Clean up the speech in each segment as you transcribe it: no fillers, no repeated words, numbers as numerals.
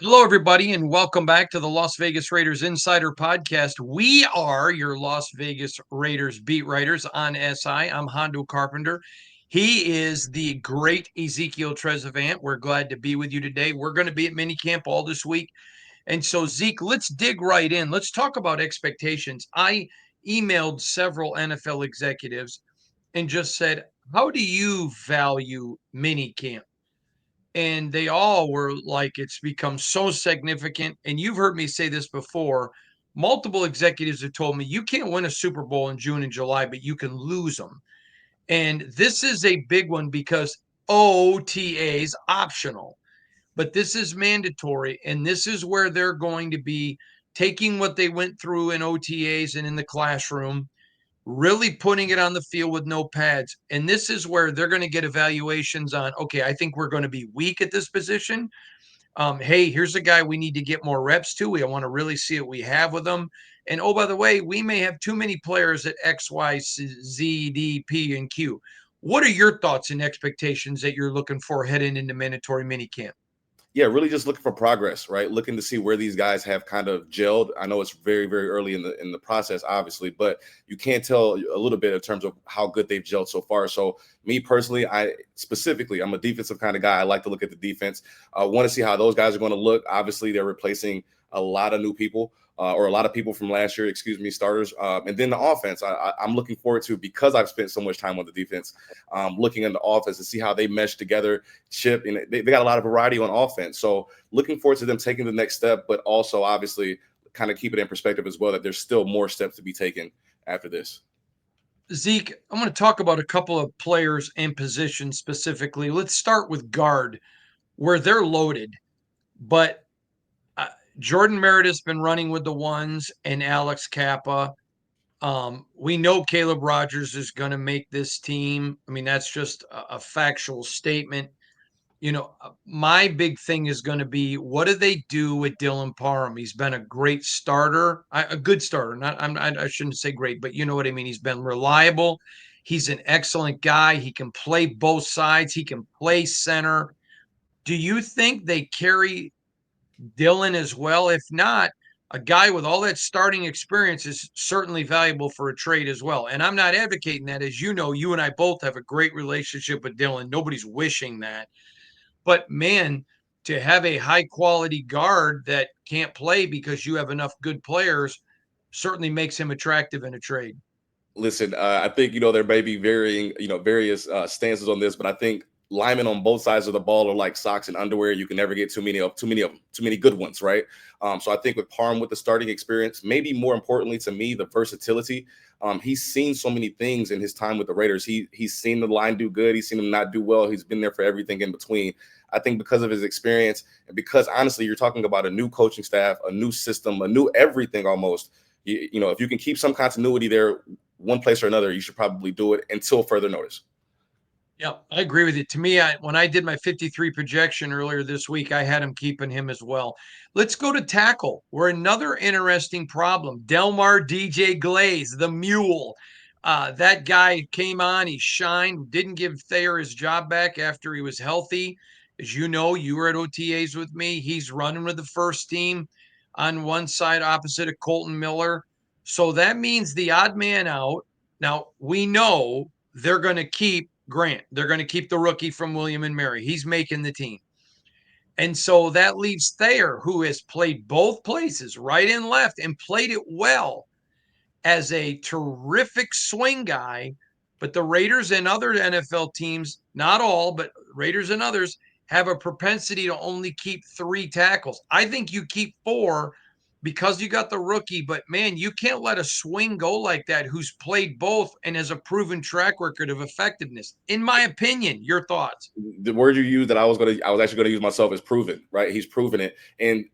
Hello, everybody, and welcome back to the Las Vegas Raiders Insider Podcast. We are your Las Vegas Raiders beat writers on SI. I'm Hondo Carpenter. He is the great Ezekiel Trezevant. We're glad to be with you today. We're going to be at Minicamp all this week. And so, Zeke, let's dig right in. Let's talk about expectations. I emailed several NFL executives and just said, how do you value minicamp? And they all were like, it's become so significant. And you've heard me say this before. Multiple executives have told me you can't win a Super Bowl in June and July, but you can lose them. And this is a big one because OTAs optional, but this is mandatory. And this is where they're going to be taking what they went through in OTAs and in the classroom, really putting it on the field with no pads. And this is where they're going to get evaluations on, okay, I think we're going to be weak at this position. Hey, here's a guy we need to get more reps to. We want to really see what we have with them. And oh, by the way, we may have too many players at X, Y, Z, D, P, and Q. What are your thoughts and expectations that you're looking for heading into mandatory minicamp? Yeah, really just looking for progress, right? Looking to see where these guys have kind of gelled. I know it's very, very early in the process, obviously, but you can't tell a little bit in terms of how good they've gelled so far. So me personally, I'm a defensive kind of guy. I like to look at the defense. I want to see how those guys are going to look. Obviously, they're replacing a lot of new people. Or a lot of people from last year, starters. And then the offense, I'm looking forward to, because I've spent so much time on the defense, looking at the offense to see how they mesh together, chip, and they got a lot of variety on offense. So looking forward to them taking the next step, but also obviously kind of keep it in perspective as well that there's still more steps to be taken after this. Zeke, I'm going to talk about a couple of players and positions specifically. Let's start with guard, where they're loaded, but uh, Jordan Meredith's been running with the ones and Alex Kappa. We know Caleb Rogers is going to make this team. I mean, that's just a factual statement. My big thing is going to be, what do they do with Dylan Parham? He's been a great starter, a good starter. I shouldn't say great, but you know what I mean. He's been reliable. He's an excellent guy. He can play both sides. He can play center. Do you think they carry Dylan as well? If not, a guy with all that starting experience is certainly valuable for a trade as well. And I'm not advocating that. As you know, you and I both have a great relationship with Dylan. Nobody's wishing that. But man, to have a high quality guard that can't play because you have enough good players certainly makes him attractive in a trade. Listen, I think there may be varying, various stances on this, but I think linemen on both sides of the ball are like socks and underwear. You can never get too many good ones, right? So I think with Parham, with the starting experience, maybe more importantly to me, the versatility. He's seen so many things in his time with the Raiders. He's seen the line do good. He's seen them not do well. He's been there for everything in between. I think because of his experience, and because honestly, you're talking about a new coaching staff, a new system, a new everything almost. If you can keep some continuity there, one place or another, you should probably do it until further notice. Yeah, I agree with you. To me, when I did my 53 projection earlier this week, I had him keeping him as well. Let's go to tackle. We're another interesting problem. Delmar DJ Glaze, the mule. That guy came on, he shined, didn't give Thayer his job back after he was healthy. As you know, you were at OTAs with me. He's running with the first team on one side opposite of Colton Miller. So that means the odd man out. Now, we know they're going to keep Grant. They're going to keep the rookie from William and Mary. He's making the team. And so that leaves Thayer, who has played both places, right and left, and played it well as a terrific swing guy. But the Raiders and other NFL teams, not all, but Raiders and others, have a propensity to only keep three tackles. I think you keep four because you got the rookie, but man, you can't let a swing go like that who's played both and has a proven track record of effectiveness. In my opinion, your thoughts? The word you used that I was actually gonna use myself is proven, right? He's proven it, and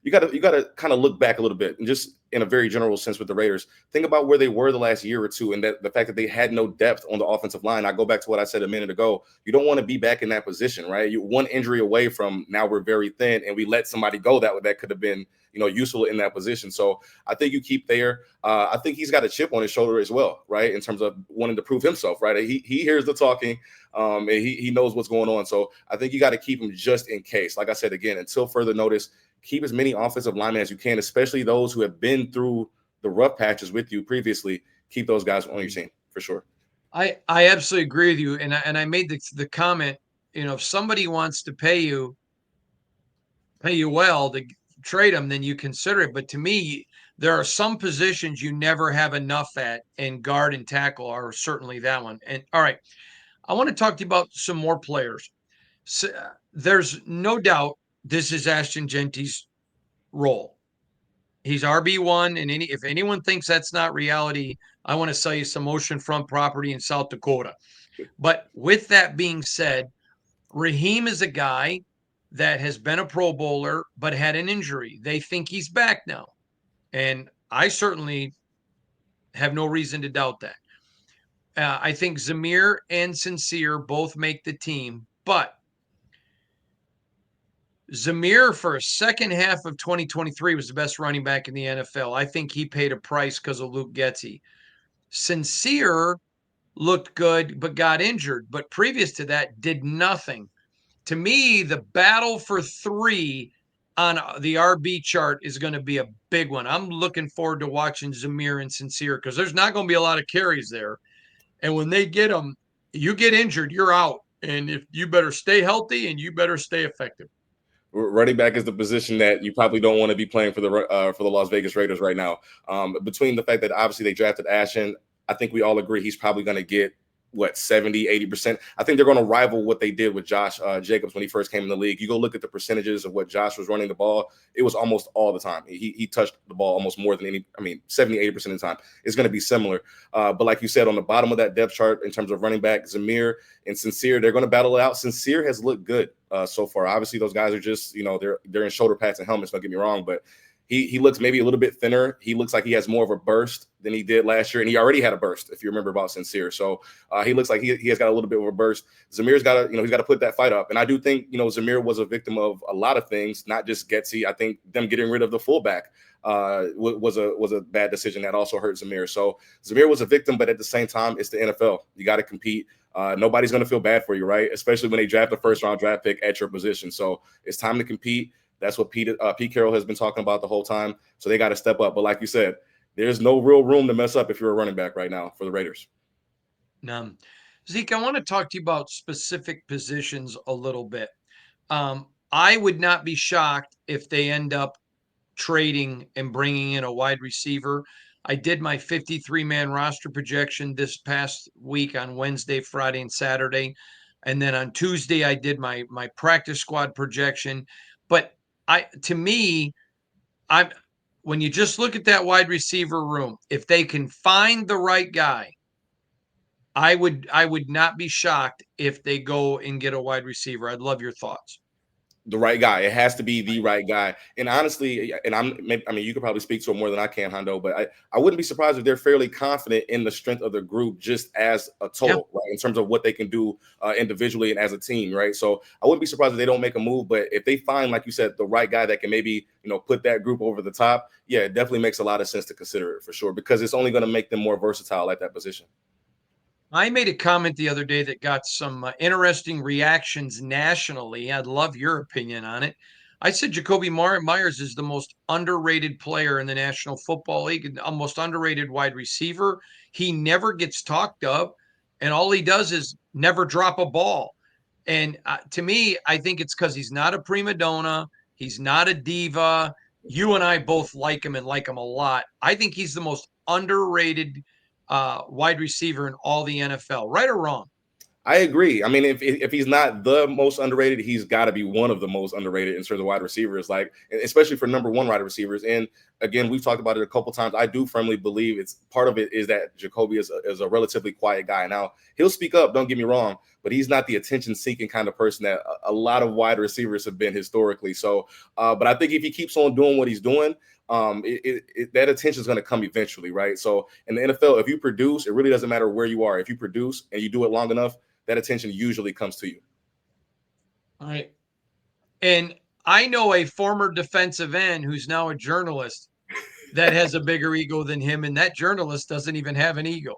you gotta kind of look back a little bit and just in a very general sense with the Raiders. Think about where they were the last year or two, and that the fact that they had no depth on the offensive line. I go back to what I said a minute ago. You don't want to be back in that position, right? You one injury away from now we're very thin, and we let somebody go that could have been useful in that position. So I think you keep there. I think he's got a chip on his shoulder as well, right? In terms of wanting to prove himself, right? He hears the talking, and he knows what's going on. So I think you got to keep him just in case. Like I said again, until further notice, keep as many offensive linemen as you can, especially those who have been through the rough patches with you previously. Keep those guys on your team for sure. I absolutely agree with you, and I made the comment. If somebody wants to pay you well to trade them, then you consider it. But to me, there are some positions you never have enough at, and guard and tackle are certainly that one. And all right, I want to talk to you about some more players. So, there's no doubt this is Ashton Genty's role. He's RB1, and if anyone thinks that's not reality, I want to sell you some oceanfront property in South Dakota. But with that being said, Raheem is a guy that has been a Pro Bowler but had an injury. They think he's back now. And I certainly have no reason to doubt that. I think Zamir and Sincere both make the team, but Zamir for a second half of 2023 was the best running back in the NFL. I think he paid a price because of Luke Getsy. Sincere looked good but got injured, but previous to that did nothing. To me, the battle for three on the RB chart is going to be a big one. I'm looking forward to watching Zamir and Sincere because there's not going to be a lot of carries there. And when they get them, you get injured, you're out. And if you better stay healthy and you better stay effective. Running back is the position that you probably don't want to be playing for the Las Vegas Raiders right now. Between the fact that obviously they drafted Ashton, I think we all agree he's probably going to get 70, 80%. I think they're going to rival what they did with Josh Jacobs when he first came in the league. You go look at the percentages of what Josh was running the ball. It was almost all the time. He touched the ball almost more than 70, 80% of the time. It's going to be similar. But like you said, on the bottom of that depth chart in terms of running back, Zamir and Sincere, they're going to battle it out. Sincere has looked good so far. Obviously, those guys are just, they're in shoulder pads and helmets, don't get me wrong, but he looks maybe a little bit thinner. He looks like he has more of a burst than he did last year, and he already had a burst, if you remember about Sincere. So he looks like he has got a little bit of a burst. Zamir's got to, he's got to put that fight up. And I do think, Zamir was a victim of a lot of things, not just Getsy. I think them getting rid of the fullback was a bad decision that also hurt Zamir. So Zamir was a victim, but at the same time, it's the NFL. You got to compete. Nobody's going to feel bad for you, right? Especially when they draft the first-round draft pick at your position. So it's time to compete. That's what Pete Carroll has been talking about the whole time. So they got to step up. But like you said, there's no real room to mess up if you're a running back right now for the Raiders. Zeke, I want to talk to you about specific positions a little bit. I would not be shocked if they end up trading and bringing in a wide receiver. I did my 53-man roster projection this past week on Wednesday, Friday, and Saturday. And then on Tuesday, I did my practice squad projection. But to me, I'm when you just look at that wide receiver room, if they can find the right guy, I would not be shocked if they go and get a wide receiver. I'd love your thoughts. The right guy. It has to be the right guy. And honestly, you could probably speak to it more than I can, Hondo, but I wouldn't be surprised if they're fairly confident in the strength of the group just as a total, right? In terms of what they can do individually and as a team, right? So I wouldn't be surprised if they don't make a move, but if they find, like you said, the right guy that can maybe, put that group over the top, yeah, it definitely makes a lot of sense to consider it for sure, because it's only going to make them more versatile at that position. I made a comment the other day that got some interesting reactions nationally. I'd love your opinion on it. I said Jacoby Myers is the most underrated player in the National Football League, a most underrated wide receiver. He never gets talked of, and all he does is never drop a ball. And to me, I think it's because he's not a prima donna. He's not a diva. You and I both like him and like him a lot. I think he's the most underrated wide receiver in all the NFL, right or wrong? I agree. I mean, if he's not the most underrated, he's got to be one of the most underrated in terms of wide receivers, like especially for number one wide receivers. And again, we've talked about it a couple times. I do firmly believe it's part of it is that Jacoby is a relatively quiet guy. Now he'll speak up. Don't get me wrong, but he's not the attention-seeking kind of person that a lot of wide receivers have been historically. So, but I think if he keeps on doing what he's doing, that attention is going to come eventually, right? So in the NFL, if you produce, it really doesn't matter where you are. If you produce and you do it long enough, that attention usually comes to you. All right. And I know a former defensive end who's now a journalist that has a bigger ego than him, and that journalist doesn't even have an ego.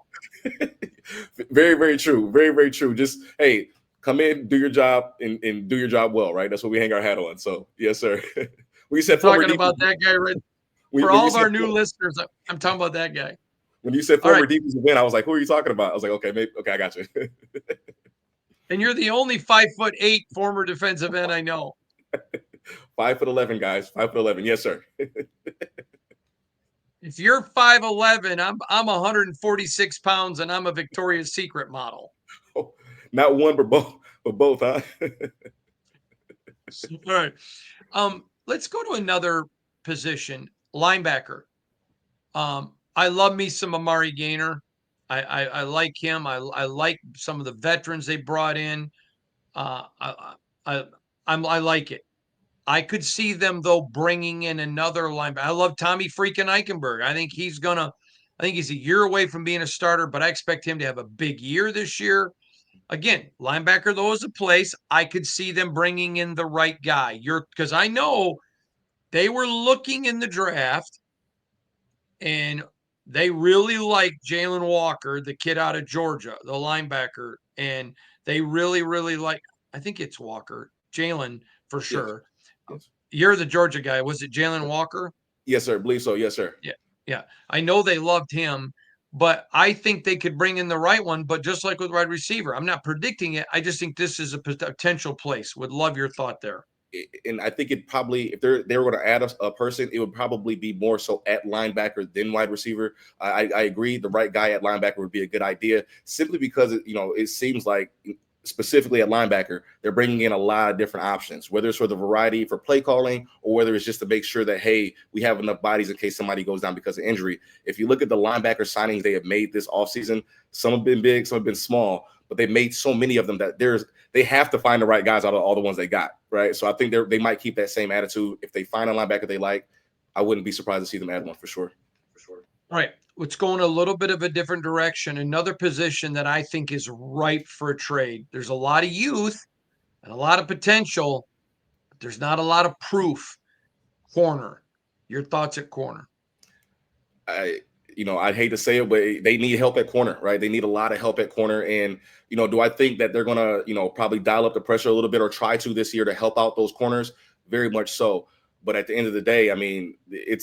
Very, very true. Very, very true. Just hey, come in, do your job, and do your job well, right? That's what we hang our hat on. So yes, sir. When you said I'm former talking about defensive, that guy right for when all you of said our new listeners. I'm talking about that guy. when you said All right. former defensive end, I was like, who are you talking about? I was like, okay, maybe, okay, I got you. And you're the only 5'8" former defensive end I know. 5'11", guys. 5'11". Yes, sir. If you're 5'11", I'm 146 pounds and I'm a Victoria's Secret model. Oh, not one, but both, huh? All right. Let's go to another position, linebacker. I love me some Amari Gainer. I like him. I like some of the veterans they brought in. I, I I like it. I could see them though bringing in another linebacker. I love Tommy freaking Eichenberg. I think he's a year away from being a starter, but I expect him to have a big year this year. Again, linebacker though is a place I could see them bringing in the right guy. Because I know they were looking in the draft and they really like Jalen Walker, the kid out of Georgia, the linebacker, and they really, really like. I think it's Walker, Jalen for Yes, sure. yes, You're the Georgia guy. Was it Jalen Walker? yes, sir. Believe so. Yes, sir. Yeah, yeah. I know they loved him, but I think they could bring in the right one. But just like with wide receiver, I'm not predicting it. I just think this is a potential place. Would love your thought there. And I think it probably if they were going to add a person, it would probably be more so at linebacker than wide receiver. I agree, the right guy at linebacker would be a good idea, simply because it seems like specifically at linebacker they're bringing in a lot of different options, whether it's for the variety for play calling or whether it's just to make sure that hey we have enough bodies in case somebody goes down because of injury. If you look at the linebacker signings they have made this offseason, some have been big, some have been small, but they made so many of them that they have to find the right guys out of all the ones they got, right? So I think they might keep that same attitude. If they find a linebacker they like, I wouldn't be surprised to see them add one for sure. For sure. All right. Let's go in a little bit of a different direction. Another position that I think is ripe for a trade. There's a lot of youth and a lot of potential, but there's not a lot of proof. Corner. Your thoughts at corner? I'd hate to say it, but they need help at corner, right? They need a lot of help at corner. And, do I think that they're going to, probably dial up the pressure a little bit or try to this year to help out those corners? Very much so. But at the end of the day, I mean, they're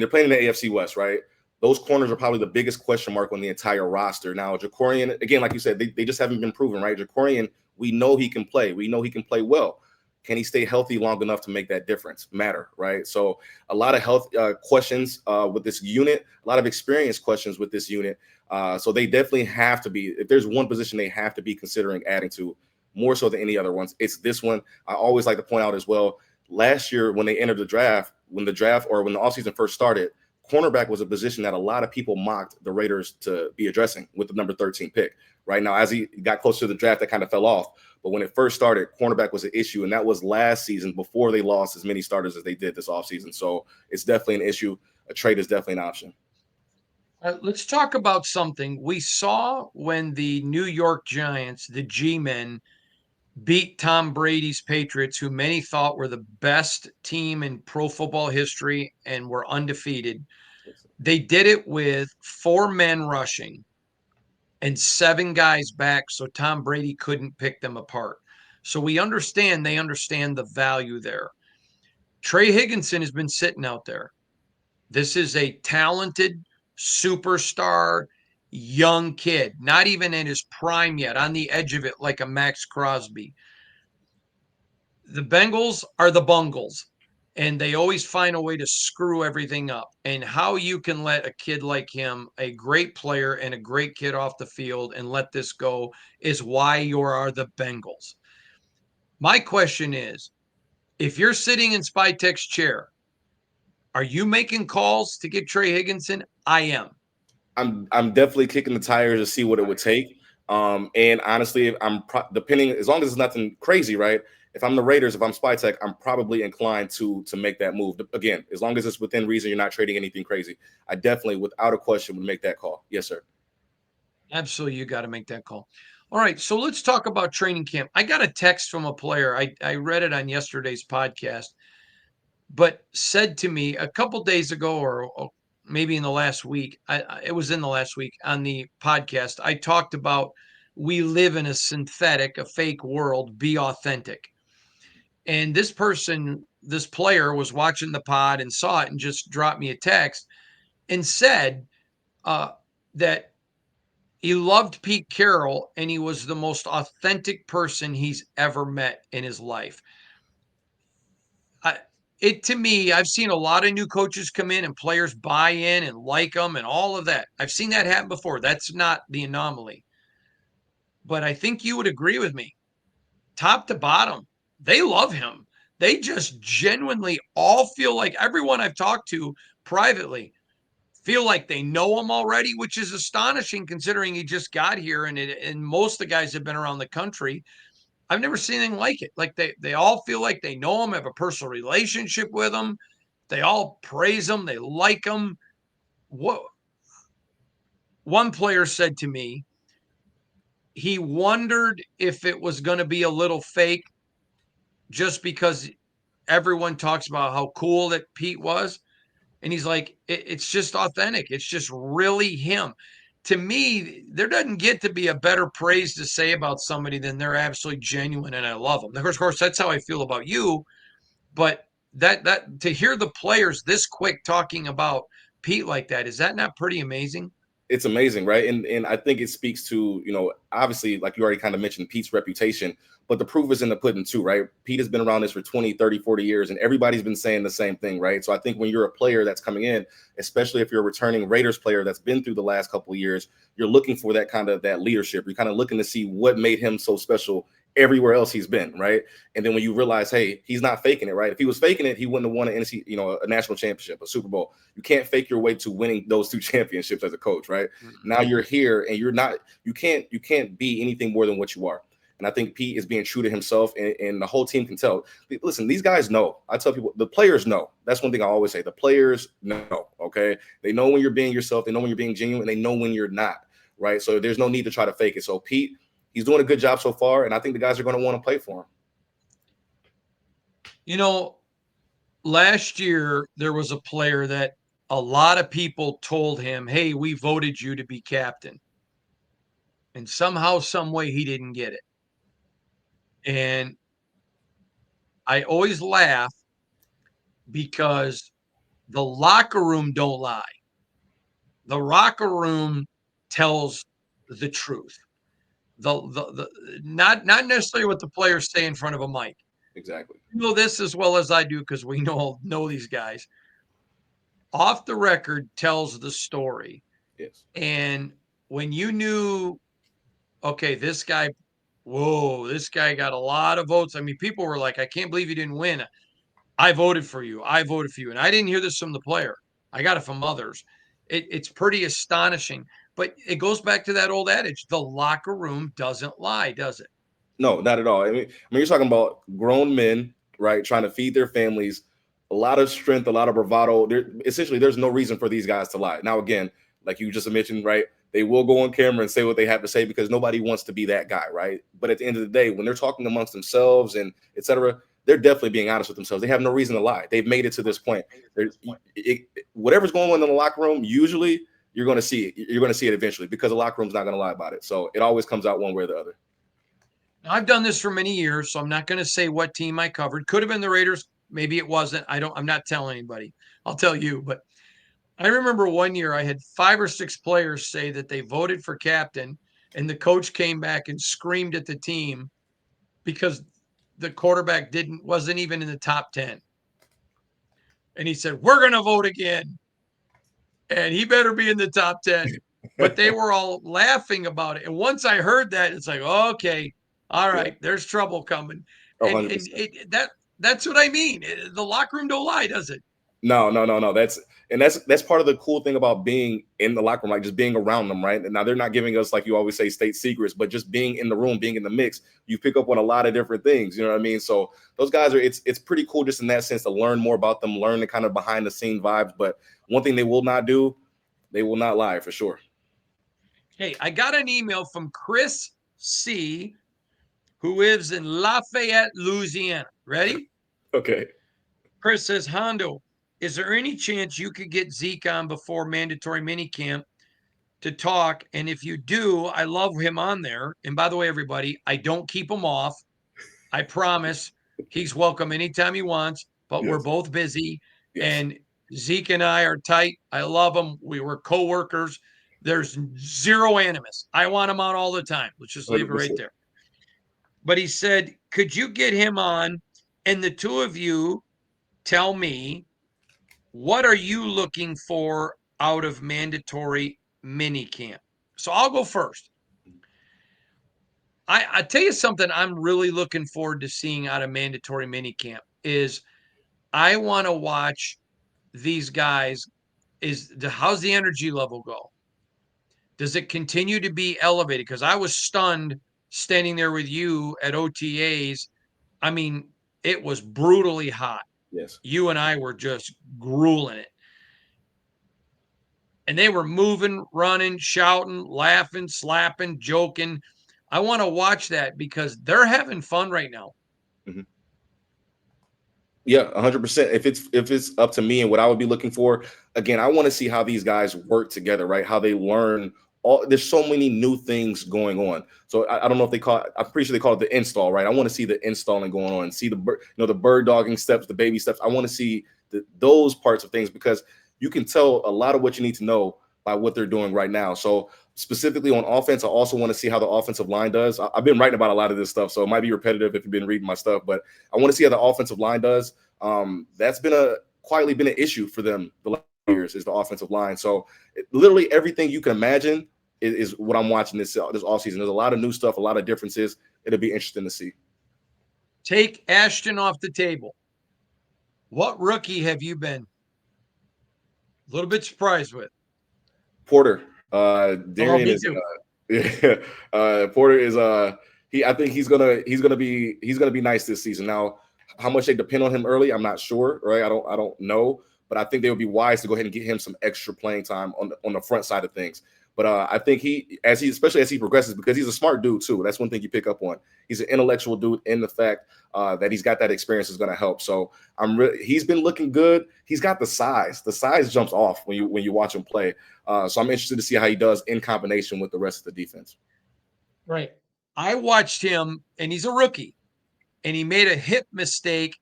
playing in the AFC West, right? Those corners are probably the biggest question mark on the entire roster. Now, Jacorian, again, like you said, they just haven't been proven, right? Jacorian, we know he can play. We know he can play well. Can he stay healthy long enough to make that difference matter, right? So a lot of health questions with this unit, a lot of experience questions with this unit. So they definitely have to be, if there's one position they have to be considering adding to more so than any other ones, it's this one. I always like to point out as well, last year when they entered the draft, when the offseason first started, cornerback was a position that a lot of people mocked the Raiders to be addressing with the number 13 pick. Right now, as he got closer to the draft, that kind of fell off. But when it first started, cornerback was an issue, and that was last season before they lost as many starters as they did this offseason. So it's definitely an issue. A trade is definitely an option. Let's talk about something we saw when the New York Giants, the G-Men, beat Tom Brady's Patriots, who many thought were the best team in pro football history and were undefeated. They did it with 4 men rushing and 7 guys back, so Tom Brady couldn't pick them apart. So they understand the value there. Trey Higginson has been sitting out there. This is a talented superstar young kid, not even in his prime yet, on the edge of it like a Max Crosby. The Bengals are the Bungles, and they always find a way to screw everything up. And how you can let a kid like him, a great player and a great kid off the field, and let this go is why you are the Bengals. My question is, if you're sitting in Spytek's chair, are you making calls to get Trey Higginson? I am. I'm definitely kicking the tires to see what it would take. And honestly, depending, as long as it's nothing crazy, right? If I'm the Raiders, if I'm Spytech, I'm probably inclined to make that move. Again, as long as it's within reason, you're not trading anything crazy. I definitely, without a question, would make that call. Yes, sir. Absolutely, you got to make that call. All right, so let's talk about training camp. I got a text from a player. I read it on yesterday's podcast, but said to me a couple days ago, or maybe in the last week. It was in the last week on the podcast. I talked about we live in a synthetic, a fake world. Be authentic. And this person, this player, was watching the pod and saw it and just dropped me a text and said uh, that he loved Pete Carroll and he was the most authentic person he's ever met in his life. I, it to me, I've seen a lot of new coaches come in and players buy in and like them and all of that. I've seen that happen before. That's not the anomaly. But I think you would agree with me. Top to bottom, they love him. They just genuinely all feel like everyone I've talked to privately feel like they know him already, which is astonishing considering he just got here and most of the guys have been around the country. I've never seen anything like it. Like they all feel like they know him, have a personal relationship with him. They all praise him, they like him. What one player said to me, he wondered if it was going to be a little fake just because everyone talks about how cool that Pete was. And he's like, it's just authentic. It's just really him. To me, there doesn't get to be a better praise to say about somebody than they're absolutely genuine and I love them. Of course, that's how I feel about you. But that to hear the players this quick talking about Pete like that, is that not pretty amazing? It's amazing, right? And I think it speaks to, obviously, like you already kind of mentioned, Pete's reputation, but the proof is in the pudding too, right? Pete has been around this for 20, 30, 40 years, and everybody's been saying the same thing, right? So I think when you're a player that's coming in, especially if you're a returning Raiders player that's been through the last couple of years, you're looking for that leadership. You're kind of looking to see what made him so special everywhere else he's been, right? And then when you realize, hey, he's not faking it, right? If he was faking it, he wouldn't have won an NC, a national championship, a Super Bowl. You can't fake your way to winning those two championships as a coach, right? Now Mm-hmm. you're here and you can't be anything more than what you are. And I think Pete is being true to himself, and the whole team can tell. Listen, these guys know. I tell people, the players know. That's one thing I always say. The players know, okay? They know when you're being yourself. They know when you're being genuine, and they know when you're not, right? So there's no need to try to fake it. So Pete, he's doing a good job so far, and I think the guys are going to want to play for him. You know, last year there was a player that a lot of people told him, "Hey, we voted you to be captain." And somehow, some way he didn't get it. And I always laugh because the locker room don't lie. The locker room tells the truth. The not necessarily what the players say in front of a mic. Exactly. You know this as well as I do because we know these guys. Off the record tells the story. Yes. And when you knew, okay, this guy, whoa, this guy got a lot of votes. I mean, people were like, I can't believe you didn't win. I voted for you. I voted for you. And I didn't hear this from the player. I got it from others. It's pretty astonishing. But it goes back to that old adage the locker room doesn't lie, does it? No, not at all. I mean, you're talking about grown men, right, trying to feed their families. A lot of strength, a lot of bravado. Essentially, there's no reason for these guys to lie. Now, again, like you just mentioned, right, they will go on camera and say what they have to say because nobody wants to be that guy, right? But at the end of the day, when they're talking amongst themselves and etc., they're definitely being honest with themselves. They have no reason to lie. They've made it to this point. Whatever's going on in the locker room, usually you're going to see it. You're going to see it eventually because the locker room's not going to lie about it. So it always comes out one way or the other. Now, I've done this for many years, so I'm not going to say what team I covered. Could have been the Raiders. Maybe it wasn't. I'm not telling anybody. I'll tell you. But I remember one year I had 5 or 6 players say that they voted for captain, and the coach came back and screamed at the team because the quarterback wasn't even in the top 10. And he said, "We're going to vote again." And he better be in the top 10. But they were all laughing about it. And once I heard that, it's like, okay, all Yeah, right, there's trouble coming. And 100%. that's what I mean. The locker room don't lie, does it? No. That's part of the cool thing about being in the locker room, like just being around them, right? And now they're not giving us, like you always say, state secrets, but just being in the room, being in the mix, you pick up on a lot of different things. You know what I mean? So those guys are it's pretty cool just in that sense to learn more about them, learn the kind of behind the scene vibes. But one thing they will not do, they will not lie for sure. Hey, I got an email from Chris C, who lives in Lafayette, Louisiana. Ready? Okay. Chris says, Hondo, is there any chance you could get Zeke on before mandatory minicamp to talk? And if you do, I love him on there. And by the way, everybody, I don't keep him off. I promise he's welcome anytime he wants, but we're Yes. both busy. Yes. And Zeke and I are tight. I love him. We were co-workers. There's zero animus. I want him on all the time. Let's just leave it right 100%. there. But he said, could you get him on and the two of you tell me, what are you looking for out of mandatory mini camp? So I'll go first. I tell you something I'm really looking forward to seeing out of mandatory mini camp is I want to watch these guys. How's the energy level go? Does it continue to be elevated? Because I was stunned standing there with you at OTAs. I mean, it was brutally hot. Yes. You and I were just grueling it. And they were moving, running, shouting, laughing, slapping, joking. I want to watch that because they're having fun right now. Mhm. Yeah, 100%. If it's up to me and what I would be looking for, again, I want to see how these guys work together, right? How they learn. All there's so many new things going on. So I don't know if they call it. I'm pretty sure they call it the install, right? I want to see the installing going on and see the bird dogging steps, the baby steps. I want to see those parts of things because you can tell a lot of what you need to know by what they're doing right now. So specifically on offense, I also want to see how the offensive line does. I've been writing about a lot of this stuff, so it might be repetitive if you've been reading my stuff, but I want to see how the offensive line does. That's been quietly been an issue for them the last years is the offensive line. So literally everything you can imagine is what I'm watching this offseason. There's a lot of new stuff, a lot of differences. It'll be interesting to see. Take Ashton off the table. What rookie have you been a little bit surprised with? Porter, Oh, Darian me is too. yeah, Porter is I think he's gonna be nice this season. Now, how much they depend on him early, I'm not sure, right? I don't know, but I think they would be wise to go ahead and get him some extra playing time on the front side of things. But I think especially as he progresses, because he's a smart dude too. That's one thing you pick up on. He's an intellectual dude, in the fact that he's got that experience is going to help. So he's been looking good. He's got the size. The size jumps off when you watch him play. So I'm interested to see how he does in combination with the rest of the defense. Right. I watched him, and he's a rookie, and he made a hip mistake.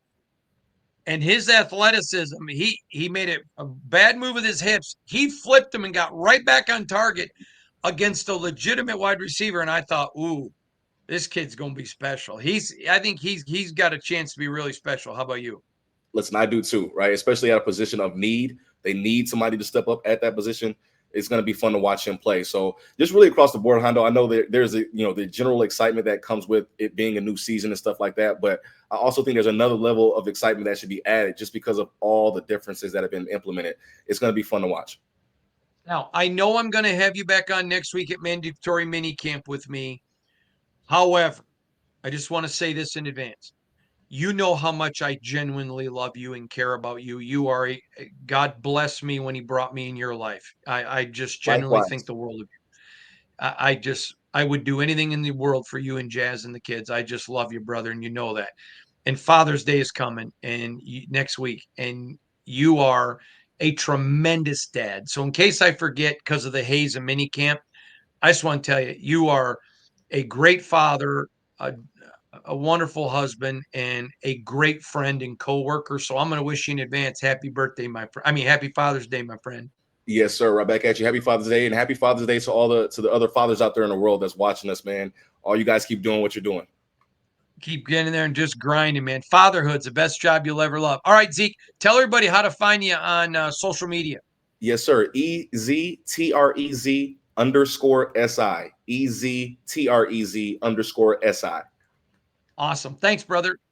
And his athleticism, he made a bad move with his hips. He flipped him and got right back on target against a legitimate wide receiver. And I thought, ooh, this kid's gonna be special. I think he's got a chance to be really special. How about you? Listen, I do too, right? Especially at a position of need. They need somebody to step up at that position. It's going to be fun to watch him play. So just really across the board, Hondo, I know that there's the general excitement that comes with it being a new season and stuff like that. But I also think there's another level of excitement that should be added just because of all the differences that have been implemented. It's going to be fun to watch. Now, I know I'm going to have you back on next week at mandatory mini camp with me. However, I just want to say this in advance. You know how much I genuinely love you and care about you. You are God bless me when he brought me in your life. I just genuinely think Likewise. the world of you. I would do anything in the world for you and Jazz and the kids. I just love you, brother, and you know that. And Father's Day is coming and next week, and you are a tremendous dad. So in case I forget because of the haze and mini camp, I just want to tell you, you are a great father, a, a wonderful husband, and a great friend and coworker. So I'm going to wish you in advance happy birthday, my friend. I mean, happy Father's Day, my friend. Yes, sir. Right back at you. Happy Father's Day, and happy Father's Day to the other fathers out there in the world that's watching us, man. All you guys keep doing what you're doing. Keep getting there and just grinding, man. Fatherhood's the best job you'll ever love. All right, Zeke, tell everybody how to find you on social media. Yes, sir. EZTREZ_SI. EZTREZ_SI. Awesome. Thanks, brother.